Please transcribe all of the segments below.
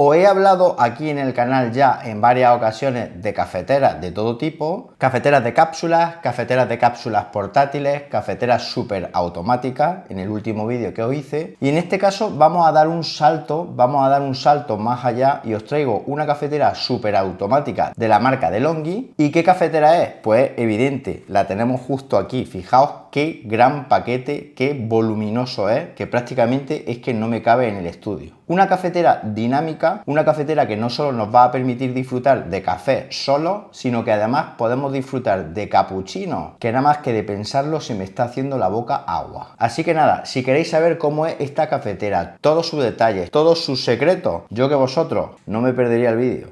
Os he hablado aquí en el canal ya en varias ocasiones de cafeteras de todo tipo, cafeteras de cápsulas portátiles, cafeteras súper automáticas en el último vídeo que os hice, y en este caso vamos a dar un salto más allá y os traigo una cafetera súper automática de la marca DeLonghi. ¿Y qué cafetera es? Pues evidente, la tenemos justo aquí. Fijaos qué gran paquete, qué voluminoso es, que prácticamente es que no me cabe en el estudio. Una cafetera dinámica, una cafetera que no solo nos va a permitir disfrutar de café solo, sino que además podemos disfrutar de capuchino, que nada más que de pensarlo se me está haciendo la boca agua. Así que nada, si queréis saber cómo es esta cafetera, todos sus detalles, todos sus secretos, yo que vosotros, no me perdería el vídeo.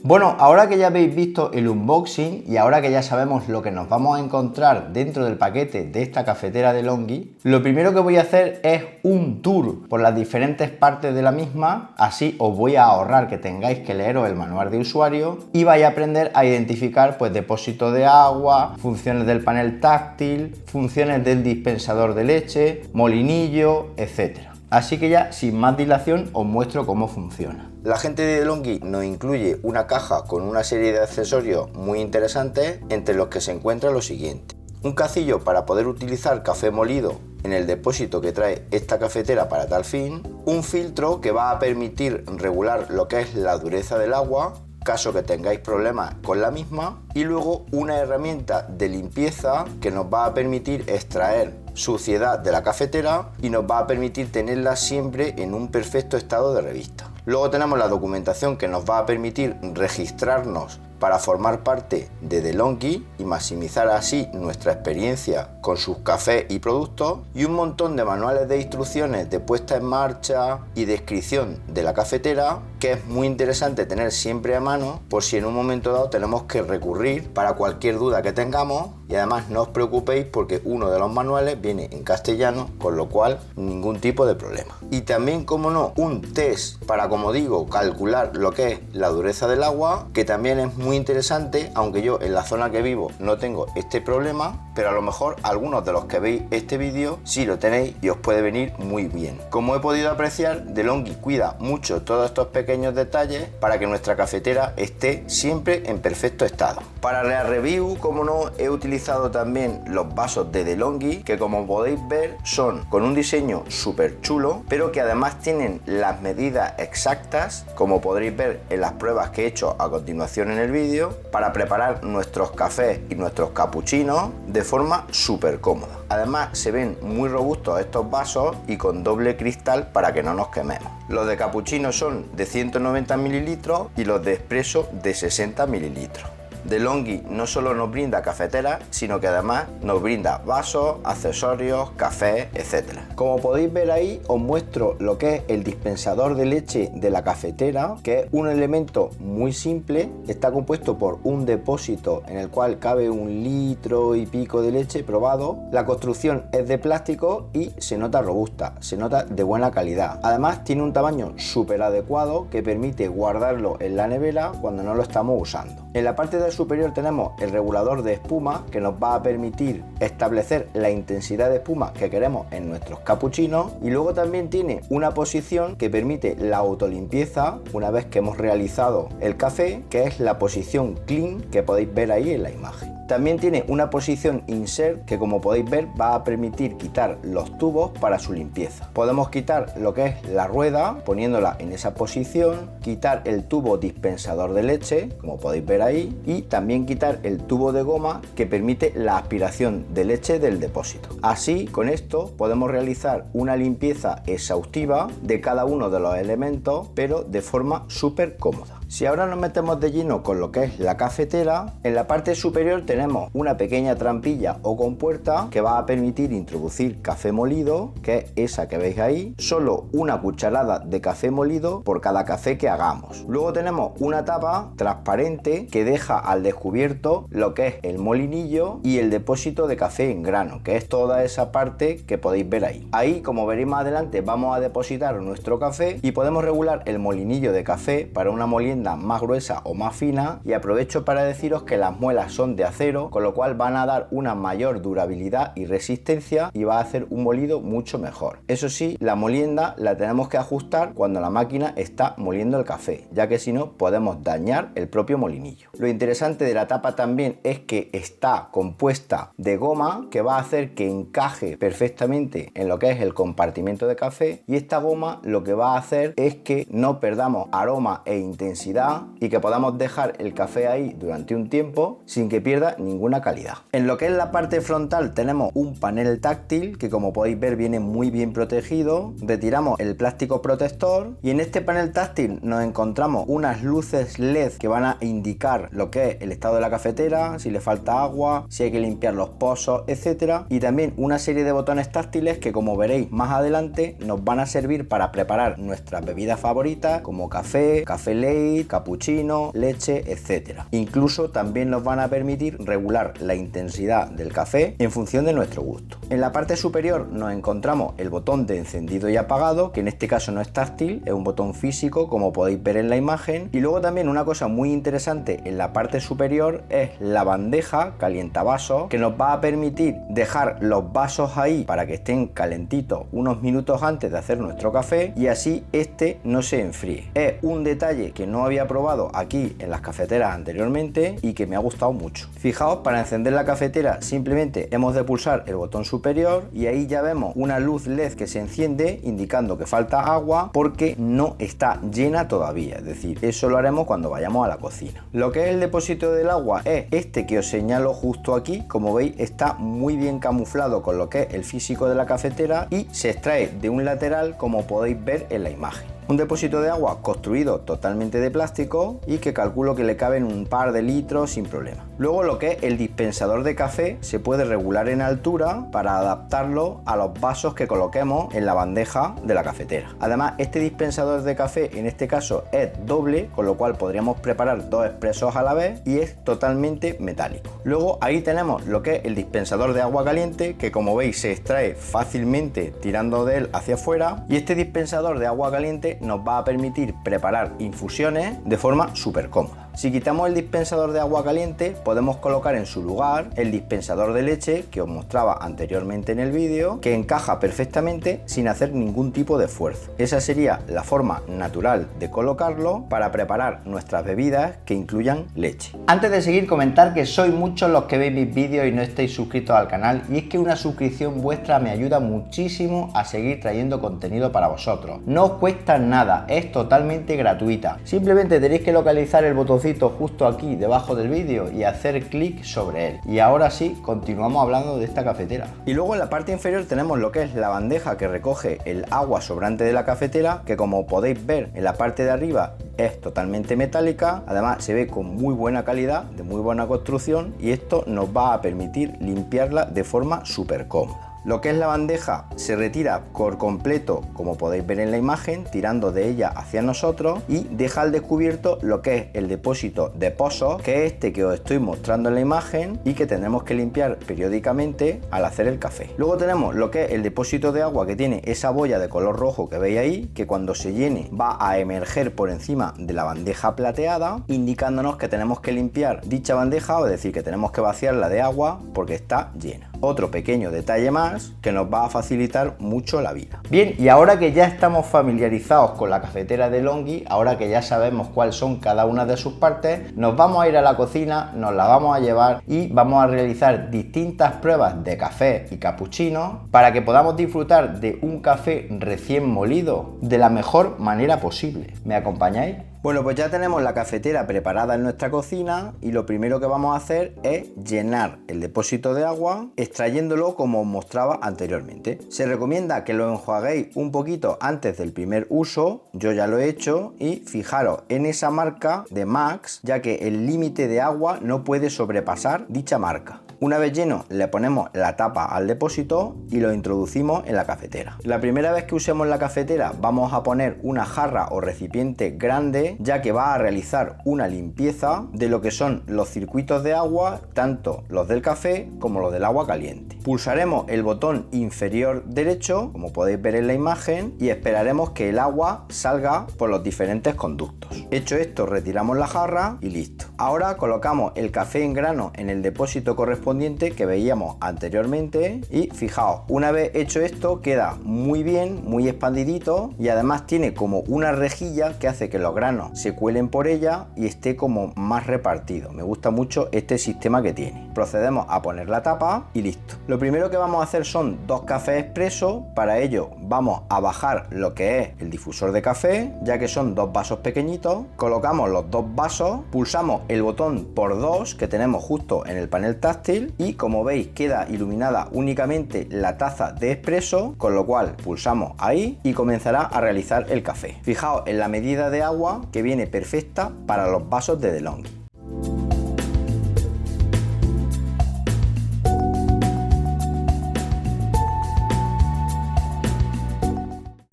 Bueno, ahora que ya habéis visto el unboxing y ahora que ya sabemos lo que nos vamos a encontrar dentro del paquete de esta cafetera DeLonghi, lo primero que voy a hacer es un tour por las diferentes partes de la misma, así os voy a ahorrar que tengáis que leeros el manual de usuario y vais a aprender a identificar pues depósito de agua, funciones del panel táctil, funciones del dispensador de leche, molinillo, etc. Así que ya sin más dilación os muestro cómo funciona. La gente de DeLonghi nos incluye una caja con una serie de accesorios muy interesantes, entre los que se encuentra lo siguiente: un cacillo para poder utilizar café molido en el depósito que trae esta cafetera para tal fin, un filtro que va a permitir regular lo que es la dureza del agua, caso que tengáis problemas con la misma, y luego una herramienta de limpieza que nos va a permitir extraer suciedad de la cafetera y nos va a permitir tenerla siempre en un perfecto estado de revista. Luego tenemos la documentación que nos va a permitir registrarnos para formar parte de DeLonghi y maximizar así nuestra experiencia con sus cafés y productos, y un montón de manuales de instrucciones de puesta en marcha y descripción de la cafetera, que es muy interesante tener siempre a mano por si en un momento dado tenemos que recurrir para cualquier duda que tengamos. Y además no os preocupéis porque uno de los manuales viene en castellano, con lo cual ningún tipo de problema. Y también, como no, un test para, como digo, calcular lo que es la dureza del agua, que también es muy interesante, aunque yo en la zona que vivo no tengo este problema, pero a lo mejor algunos de los que veis este vídeo sí lo tenéis y os puede venir muy bien. Como he podido apreciar, DeLonghi cuida mucho todos estos pequeños detalles para que nuestra cafetera esté siempre en perfecto estado. Para la review, como no, he utilizado también los vasos de DeLonghi, que como podéis ver son con un diseño súper chulo, pero que además tienen las medidas exactas, como podréis ver en las pruebas que he hecho a continuación en el vídeo, para preparar nuestros cafés y nuestros capuchinos de forma súper cómoda. Además se ven muy robustos estos vasos y con doble cristal para que no nos quememos. Los de capuchino son de 190 mililitros y los de expreso de 60 mililitros. DeLonghi no solo nos brinda cafeteras, sino que además nos brinda vasos, accesorios, cafés, etc. Como podéis ver ahí, os muestro lo que es el dispensador de leche de la cafetera, que es un elemento muy simple. Está compuesto por un depósito en el cual cabe 1,5 litros de leche probado. La construcción es de plástico y se nota robusta, se nota de buena calidad. Además tiene un tamaño súper adecuado que permite guardarlo en la nevera cuando no lo estamos usando. En la parte superior tenemos el regulador de espuma, que nos va a permitir establecer la intensidad de espuma que queremos en nuestros capuchinos, y luego también tiene una posición que permite la autolimpieza una vez que hemos realizado el café, que es la posición clean que podéis ver ahí en la imagen. También tiene una posición insert que, como podéis ver, va a permitir quitar los tubos para su limpieza. Podemos quitar lo que es la rueda poniéndola en esa posición, quitar el tubo dispensador de leche, como podéis ver ahí, y también quitar el tubo de goma que permite la aspiración de leche del depósito. Así, con esto podemos realizar una limpieza exhaustiva de cada uno de los elementos, pero de forma súper cómoda. Si ahora nos metemos de lleno con lo que es la cafetera, en la parte superior tenemos una pequeña trampilla o compuerta que va a permitir introducir café molido, que es esa que veis ahí, solo una cucharada de café molido por cada café que hagamos. Luego tenemos una tapa transparente que deja al descubierto lo que es el molinillo y el depósito de café en grano, que es toda esa parte que podéis ver ahí. Ahí, como veréis más adelante, vamos a depositar nuestro café y podemos regular el molinillo de café para una molienda más gruesa o más fina, y aprovecho para deciros que las muelas son de acero, con lo cual van a dar una mayor durabilidad y resistencia y va a hacer un molido mucho mejor. Eso sí, la molienda la tenemos que ajustar cuando la máquina está moliendo el café, ya que si no podemos dañar el propio molinillo. Lo interesante de la tapa también es que está compuesta de goma que va a hacer que encaje perfectamente en lo que es el compartimento de café, y esta goma lo que va a hacer es que no perdamos aroma e intensidad y que podamos dejar el café ahí durante un tiempo sin que pierda ninguna calidad. En lo que es la parte frontal tenemos un panel táctil que, como podéis ver, viene muy bien protegido. Retiramos el plástico protector y en este panel táctil nos encontramos unas luces LED que van a indicar lo que es el estado de la cafetera, si le falta agua, si hay que limpiar los pozos, etcétera, y también una serie de botones táctiles que, como veréis más adelante, nos van a servir para preparar nuestras bebidas favoritas como café, café late, cappuccino, leche, etcétera. Incluso también nos van a permitir regular la intensidad del café en función de nuestro gusto. En la parte superior nos encontramos el botón de encendido y apagado, que en este caso no es táctil, es un botón físico, como podéis ver en la imagen. Y luego también una cosa muy interesante en la parte superior es la bandeja calientavasos, que nos va a permitir dejar los vasos ahí para que estén calentitos unos minutos antes de hacer nuestro café y así este no se enfríe. Es un detalle que no había probado aquí en las cafeteras anteriormente y que me ha gustado mucho. Fijaos, para encender la cafetera simplemente hemos de pulsar el botón superior y ahí ya vemos una luz LED que se enciende indicando que falta agua porque no está llena todavía, es decir, eso lo haremos cuando vayamos a la cocina. Lo que es el depósito del agua es este que os señalo justo aquí. Como veis, está muy bien camuflado con lo que es el físico de la cafetera y se extrae de un lateral, como podéis ver en la imagen. Un depósito de agua construido totalmente de plástico y que calculo que le caben un par de litros sin problema. Luego, lo que es el dispensador de café se puede regular en altura para adaptarlo a los vasos que coloquemos en la bandeja de la cafetera. Además, este dispensador de café en este caso es doble, con lo cual podríamos preparar dos expresos a la vez, y es totalmente metálico. Luego ahí tenemos lo que es el dispensador de agua caliente, que como veis se extrae fácilmente tirando de él hacia afuera, y este dispensador de agua caliente nos va a permitir preparar infusiones de forma súper cómoda. Si quitamos el dispensador de agua caliente, podemos colocar en su lugar el dispensador de leche que os mostraba anteriormente en el vídeo, que encaja perfectamente sin hacer ningún tipo de esfuerzo. Esa sería la forma natural de colocarlo para preparar nuestras bebidas que incluyan leche. Antes de seguir, comentar que sois muchos los que veis mis vídeos y no estáis suscritos al canal, y es que una suscripción vuestra me ayuda muchísimo a seguir trayendo contenido para vosotros. No os cuesta nada, es totalmente gratuita. Simplemente tenéis que localizar el botón justo aquí debajo del vídeo y hacer clic sobre él. Y ahora sí, continuamos hablando de esta cafetera. Y luego en la parte inferior tenemos lo que es la bandeja que recoge el agua sobrante de la cafetera, que como podéis ver en la parte de arriba es totalmente metálica. Además se ve con muy buena calidad, de muy buena construcción, y esto nos va a permitir limpiarla de forma súper cómoda. Lo que es la bandeja se retira por completo, como podéis ver en la imagen, tirando de ella hacia nosotros, y deja al descubierto lo que es el depósito de pozos, que es este que os estoy mostrando en la imagen y que tendremos que limpiar periódicamente al hacer el café. Luego tenemos lo que es el depósito de agua, que tiene esa boya de color rojo que veis ahí, que cuando se llene va a emerger por encima de la bandeja plateada, indicándonos que tenemos que limpiar dicha bandeja, o decir que tenemos que vaciarla de agua porque está llena. Otro pequeño detalle más que nos va a facilitar mucho la vida. Bien, y ahora que ya estamos familiarizados con la cafetera de Longi, ahora que ya sabemos cuáles son cada una de sus partes, nos vamos a ir a la cocina, nos la vamos a llevar y vamos a realizar distintas pruebas de café y capuchino para que podamos disfrutar de un café recién molido de la mejor manera posible. ¿Me acompañáis? Bueno, pues ya tenemos la cafetera preparada en nuestra cocina y lo primero que vamos a hacer es llenar el depósito de agua extrayéndolo como os mostraba anteriormente. Se recomienda que lo enjuaguéis un poquito antes del primer uso, yo ya lo he hecho, y fijaros en esa marca de Max, ya que el límite de agua no puede sobrepasar dicha marca. Una vez lleno, le ponemos la tapa al depósito y lo introducimos en la cafetera. La primera vez que usemos la cafetera vamos a poner una jarra o recipiente grande, ya que va a realizar una limpieza de lo que son los circuitos de agua, tanto los del café como los del agua caliente. Pulsaremos el botón inferior derecho, como podéis ver en la imagen, y esperaremos que el agua salga por los diferentes conductos. Hecho esto, retiramos la jarra y listo. Ahora colocamos el café en grano en el depósito correspondiente que veíamos anteriormente y fijaos, una vez hecho esto queda muy bien, muy expandidito y además tiene como una rejilla que hace que los granos se cuelen por ella y esté como más repartido. Me gusta mucho este sistema que tiene. Procedemos a poner la tapa y listo. Lo primero que vamos a hacer son 2 cafés expreso. Para ello vamos a bajar lo que es el difusor de café, ya que son 2 vasos pequeñitos. Colocamos los 2 vasos, pulsamos el botón por 2 que tenemos justo en el panel táctil y como veis queda iluminada únicamente la taza de expreso, con lo cual pulsamos ahí y comenzará a realizar el café. Fijaos en la medida de agua que viene perfecta para los vasos de DeLonghi.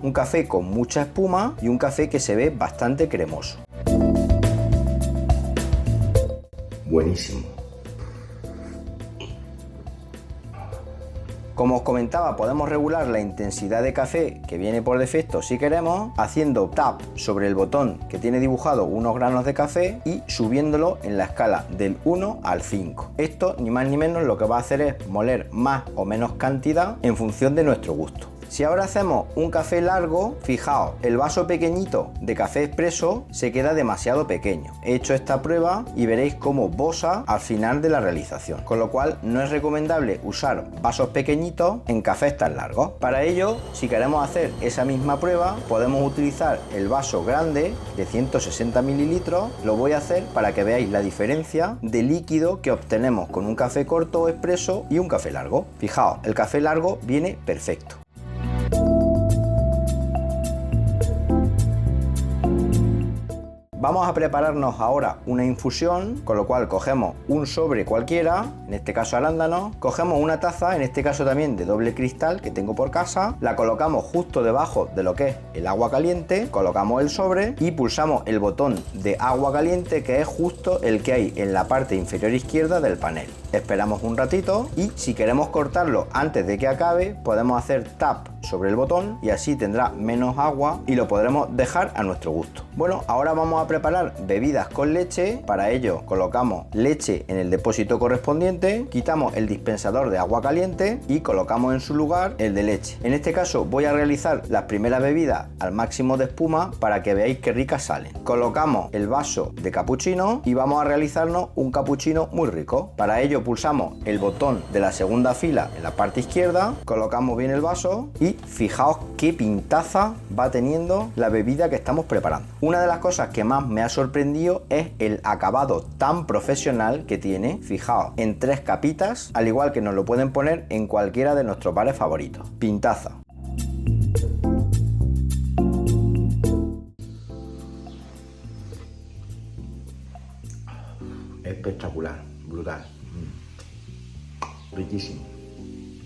Un café con mucha espuma y un café que se ve bastante cremoso. Buenísimo. Como os comentaba, podemos regular la intensidad de café que viene por defecto si queremos, haciendo tap sobre el botón que tiene dibujado unos granos de café y subiéndolo en la escala del 1 al 5. Esto ni más ni menos lo que va a hacer es moler más o menos cantidad en función de nuestro gusto. Si ahora hacemos un café largo, fijaos, el vaso pequeñito de café expreso se queda demasiado pequeño. He hecho esta prueba y veréis cómo bosa al final de la realización, con lo cual no es recomendable usar vasos pequeñitos en cafés tan largos. Para ello, si queremos hacer esa misma prueba, podemos utilizar el vaso grande de 160 mililitros. Lo voy a hacer para que veáis la diferencia de líquido que obtenemos con un café corto o expreso y un café largo. Fijaos, el café largo viene perfecto. Vamos a prepararnos ahora una infusión, con lo cual cogemos un sobre cualquiera, en este caso arándanos, cogemos una taza, en este caso también de doble cristal que tengo por casa, la colocamos justo debajo de lo que es el agua caliente, colocamos el sobre y pulsamos el botón de agua caliente que es justo el que hay en la parte inferior izquierda del panel. Esperamos un ratito y si queremos cortarlo antes de que acabe, podemos hacer tap sobre el botón y así tendrá menos agua y lo podremos dejar a nuestro gusto. Bueno, ahora vamos a preparar bebidas con leche. Para ello colocamos leche en el depósito correspondiente, quitamos el dispensador de agua caliente y colocamos en su lugar el de leche. En este caso voy a realizar las primeras bebidas al máximo de espuma para que veáis qué ricas salen. Colocamos el vaso de capuchino y vamos a realizarnos un capuchino muy rico. Para ello pulsamos el botón de la segunda fila en la parte izquierda, colocamos bien el vaso y fijaos qué pintaza va teniendo la bebida que estamos preparando. Una de las cosas que más me ha sorprendido es el acabado tan profesional que tiene. Fijaos, en 3 capitas, al igual que nos lo pueden poner en cualquiera de nuestros bares favoritos. Pintaza. Espectacular, brutal. Riquísimo.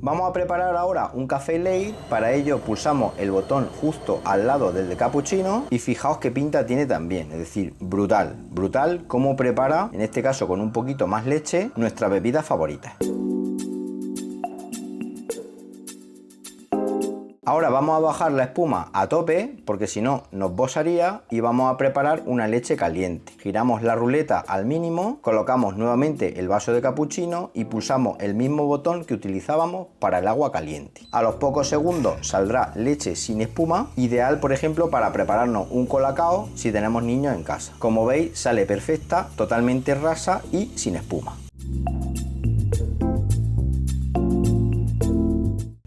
Vamos a preparar ahora un café late. Para ello pulsamos el botón justo al lado del de capuchino y fijaos qué pinta tiene también, es decir, brutal, brutal cómo prepara, en este caso con un poquito más leche, nuestra bebida favorita. Ahora vamos a bajar la espuma a tope porque si no nos bosaría y vamos a preparar una leche caliente. Giramos la ruleta al mínimo, colocamos nuevamente el vaso de capuchino y pulsamos el mismo botón que utilizábamos para el agua caliente. A los pocos segundos saldrá leche sin espuma, ideal por ejemplo para prepararnos un colacao si tenemos niños en casa. Como veis sale perfecta, totalmente rasa y sin espuma.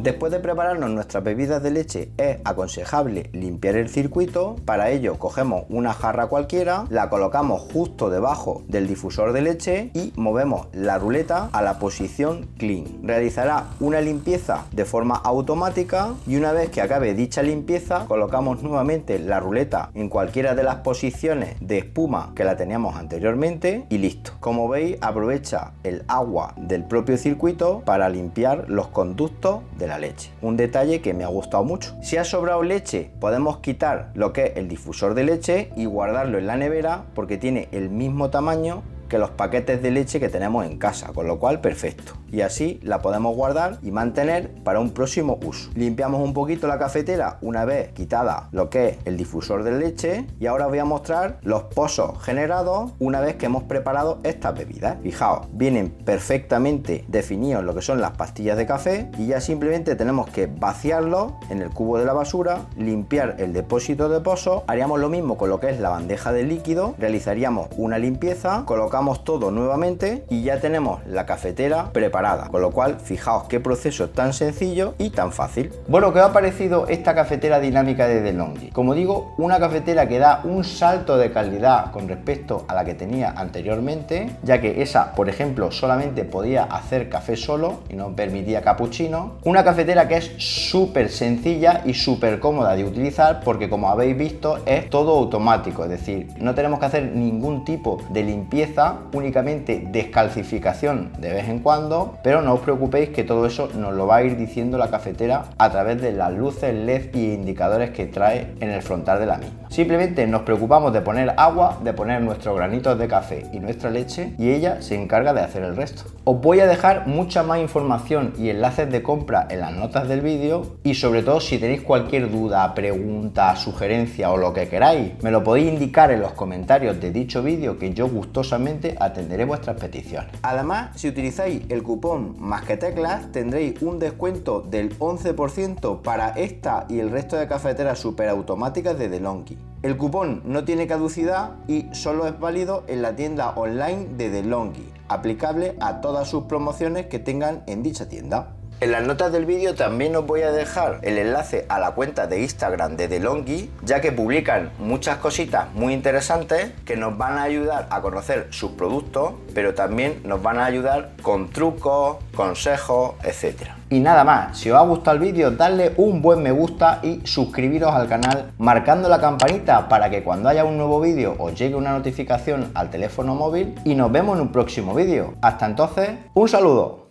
Después de prepararnos nuestras bebidas de leche es aconsejable limpiar el circuito. Para ello cogemos una jarra cualquiera, la colocamos justo debajo del difusor de leche y movemos la ruleta a la posición clean. Realizará una limpieza de forma automática y una vez que acabe dicha limpieza colocamos nuevamente la ruleta en cualquiera de las posiciones de espuma que la teníamos anteriormente y listo. Como veis, aprovecha el agua del propio circuito para limpiar los conductos de la leche. Un detalle que me ha gustado mucho. Si ha sobrado leche, podemos quitar lo que es el difusor de leche y guardarlo en la nevera porque tiene el mismo tamaño que los paquetes de leche que tenemos en casa, con lo cual perfecto. Y así la podemos guardar y mantener para un próximo uso. Limpiamos un poquito la cafetera una vez quitada lo que es el difusor de leche y ahora os voy a mostrar los pozos generados una vez que hemos preparado estas bebidas. Fijaos, vienen perfectamente definidos lo que son las pastillas de café y ya simplemente tenemos que vaciarlo en el cubo de la basura, limpiar el depósito de pozos. Haríamos lo mismo con lo que es la bandeja de líquido, realizaríamos una limpieza, colocamos todo nuevamente y ya tenemos la cafetera preparada, con lo cual fijaos qué proceso tan sencillo y tan fácil. Bueno, ¿qué os ha parecido esta cafetera dinámica de DeLonghi? Como digo, una cafetera que da un salto de calidad con respecto a la que tenía anteriormente, ya que esa, por ejemplo, solamente podía hacer café solo y no permitía cappuccino. Una cafetera que es súper sencilla y súper cómoda de utilizar porque, como habéis visto, es todo automático, es decir, no tenemos que hacer ningún tipo de limpieza, únicamente descalcificación de vez en cuando, pero no os preocupéis que todo eso nos lo va a ir diciendo la cafetera a través de las luces LED y indicadores que trae en el frontal de la misma. Simplemente nos preocupamos de poner agua, de poner nuestros granitos de café y nuestra leche y ella se encarga de hacer el resto. Os voy a dejar mucha más información y enlaces de compra en las notas del vídeo y sobre todo si tenéis cualquier duda, pregunta, sugerencia o lo que queráis, me lo podéis indicar en los comentarios de dicho vídeo que yo gustosamente atenderé vuestras peticiones. Además, si utilizáis el cupón MásQueTeclas tendréis un descuento del 11% para esta y el resto de cafeteras superautomáticas de DeLonghi. El cupón no tiene caducidad y solo es válido en la tienda online de DeLonghi, aplicable a todas sus promociones que tengan en dicha tienda. En las notas del vídeo también os voy a dejar el enlace a la cuenta de Instagram de DeLonghi, ya que publican muchas cositas muy interesantes que nos van a ayudar a conocer sus productos, pero también nos van a ayudar con trucos, consejos, etc. Y nada más, si os ha gustado el vídeo, dadle un buen me gusta y suscribiros al canal marcando la campanita para que cuando haya un nuevo vídeo os llegue una notificación al teléfono móvil y nos vemos en un próximo vídeo. Hasta entonces, un saludo.